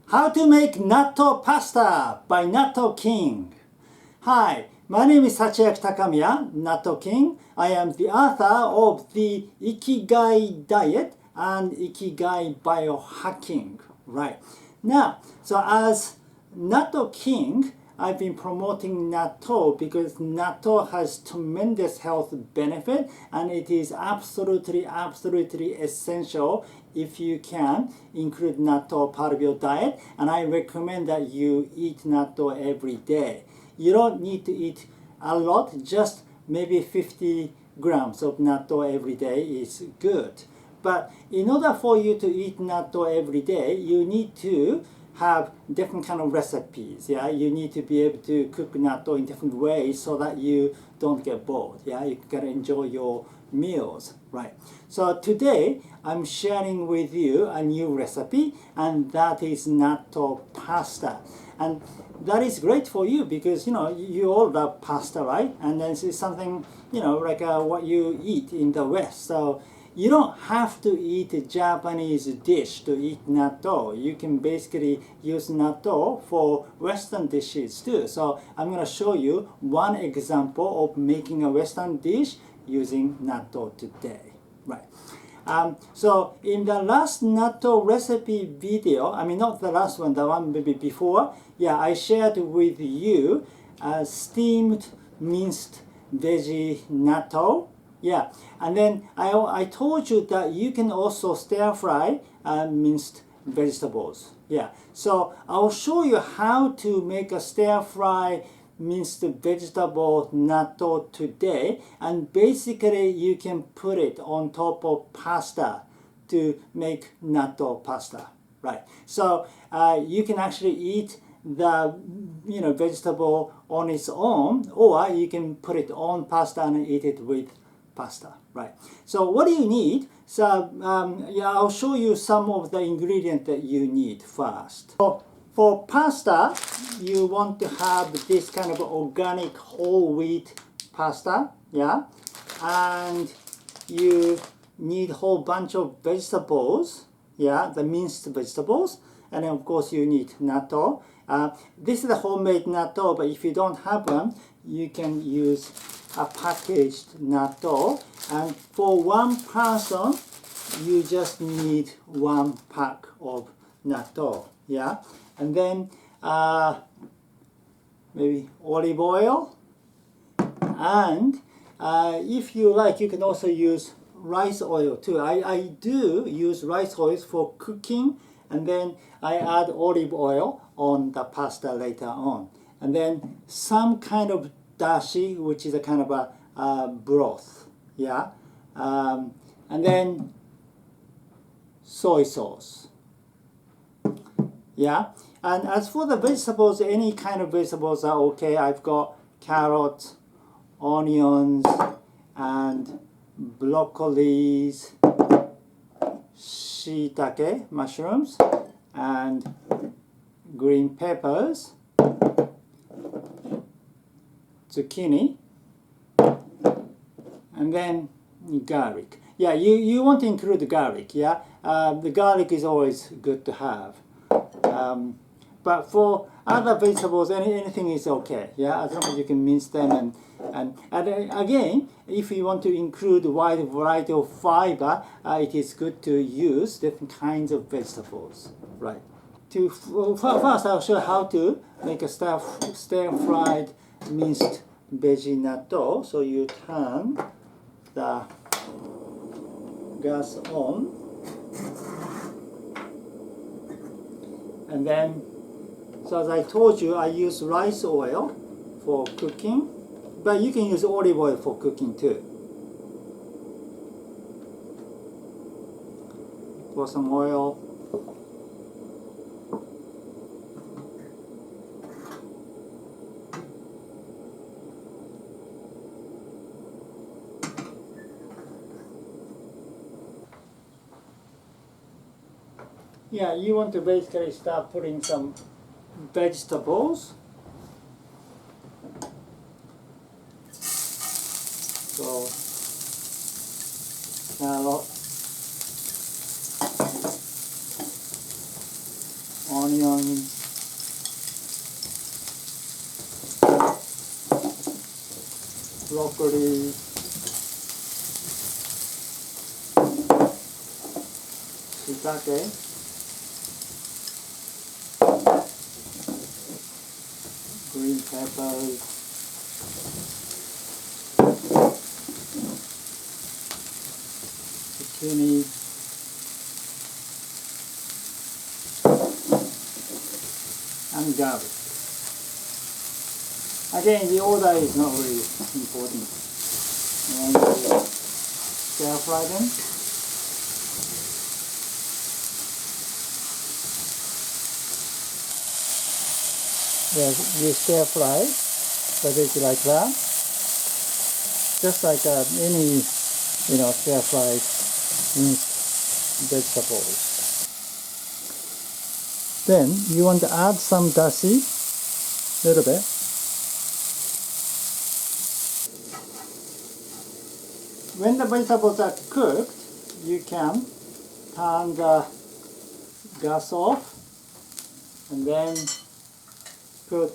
How to make natto pasta by Natto King. Hi, my name is Sachiaki Takamiya, Natto King. I am the author of the Ikigai diet and Ikigai biohacking. Right. Now, so as Natto King, I've been promoting natto because natto has tremendous health benefit and it is absolutely essential if you can include natto part of your diet, and I recommend that you eat natto every day. You don't need to eat a lot, just maybe 50 grams of natto every day is good. But in order for you to eat natto every day, you need to have different kind of recipes. Yeah, you need to be able to cook natto in different ways so that you don't get bored. Yeah, you can enjoy your meals, right? So today I'm sharing with you a new recipe, and that is natto pasta. And that is great for you because you all love pasta, right? And then it's something like what you eat in the West. So you don't have to eat a Japanese dish to eat natto. You can basically use natto for Western dishes too. So I'm going to show you one example of making a Western dish using natto today. Right. So in the last natto recipe video, I mean not the last one, the one maybe before, yeah, I shared with you steamed minced veggie natto. Yeah, and then I told you that you can also stir fry minced vegetables. Yeah, so I'll show you how to make a stir fry minced vegetable natto today, and basically you can put it on top of pasta to make natto pasta, right? So you can actually eat the vegetable on its own, or you can put it on pasta and eat it with pasta, right? So what do you need? So yeah, I'll show you some of the ingredients that you need first. So for pasta, you want to have this kind of organic whole wheat pasta, yeah, and you need a whole bunch of vegetables, yeah, the minced vegetables, and then of course you need natto. This is a homemade natto, but if you don't have one, you can use a packaged natto, and for one person you just need one pack of natto, yeah, and then maybe olive oil, and if you like you can also use rice oil too. I do use rice oils for cooking, and then I add olive oil on the pasta later on, and then some kind of dashi, which is a kind of a broth, yeah, and then soy sauce, yeah. And as for the vegetables, any kind of vegetables are okay. I've got carrots, onions, and broccolis, shiitake, mushrooms, and green peppers, zucchini, and then garlic. Yeah, you want to include the garlic, yeah? The garlic is always good to have. But for other vegetables, anything is okay, yeah, as long as you can mince them. And again, if you want to include a wide variety of fiber, it is good to use different kinds of vegetables, right? First, I'll show you how to make a stir-fried minced veggie natto. So you turn the gas on, and then, so as I told you, I use rice oil for cooking, but you can use olive oil for cooking too. Pour some oil. Yeah, you want to basically start putting some vegetables. So carrot, onion, onions, broccoli, shiitake, green peppers, zucchini, and garlic. Again, the order is not really important. And stir fry them. Yeah, you stir fry, so it's like that. Just like any, stir fried minced vegetables. Then you want to add some dashi, little bit. When the vegetables are cooked, you can turn the gas off and then put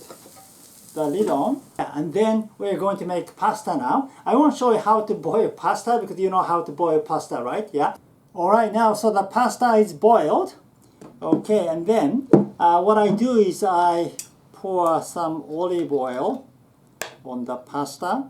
the lid on. And then we're going to make pasta now. I won't show you how to boil pasta because you know how to boil pasta, right? Yeah. Alright, now so the pasta is boiled. Okay, and then what I do is I pour some olive oil on the pasta.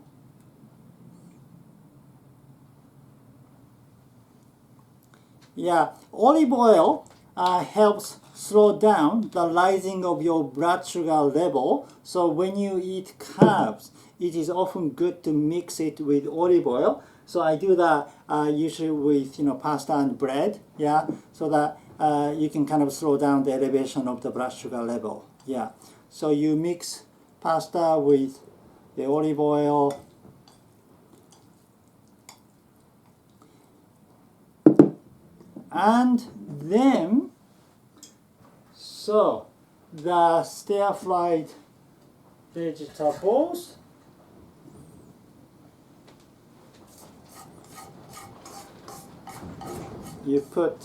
Yeah, olive oil helps slow down the rising of your blood sugar level. So when you eat carbs, it is often good to mix it with olive oil. So I do that usually with pasta and bread. Yeah, so that you can kind of slow down the elevation of the blood sugar level. Yeah, so you mix pasta with the olive oil. And then, so the stir-fried vegetables, you put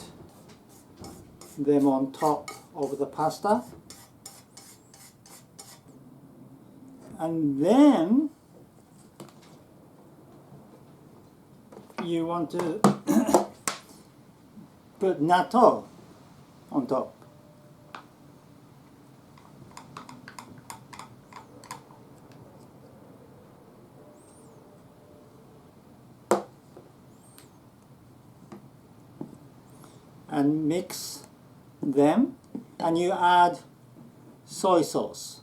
them on top of the pasta, and then you want to put natto on top. And mix them, and you add soy sauce.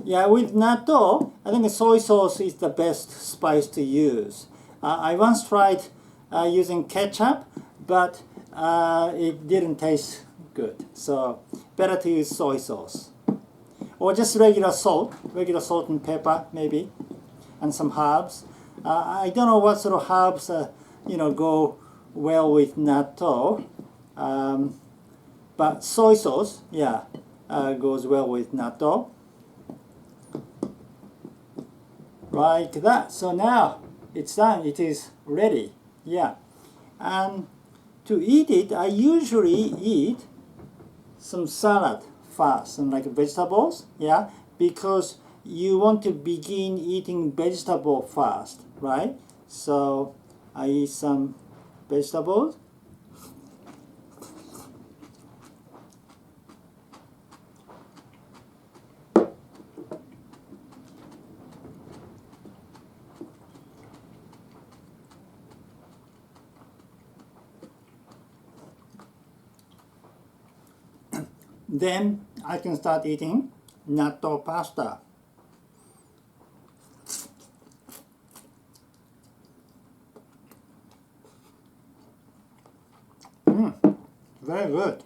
Yeah, with natto, I think soy sauce is the best spice to use. I once tried using ketchup, but it didn't taste good. So better to use soy sauce. Or just regular salt and pepper maybe, and some herbs. I don't know what sort of herbs go well with natto, but soy sauce, yeah, goes well with natto. Like that. So now it's done. It is ready. Yeah. And to eat it, I usually eat some salad first, and like vegetables. Yeah, because you want to begin eating vegetable first, right? So I eat some vegetables. Then I can start eating natto pasta. Very good.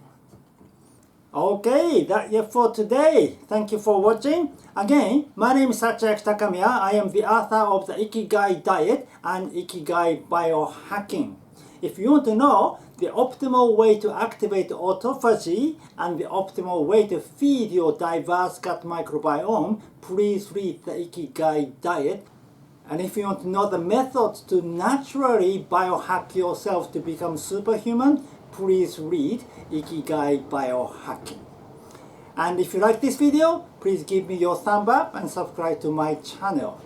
Okay, that's it for today. Thank you for watching. Again, my name is Sachiaki Takamiya. I am the author of the Ikigai diet and Ikigai biohacking. If you want to know the optimal way to activate autophagy and the optimal way to feed your diverse gut microbiome, please read the Ikigai diet. And if you want to know the methods to naturally biohack yourself to become superhuman, please read Ikigai Biohacking. And if you like this video, please give me your thumb up and subscribe to my channel.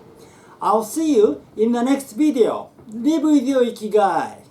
I'll see you in the next video. Live with your Ikigai.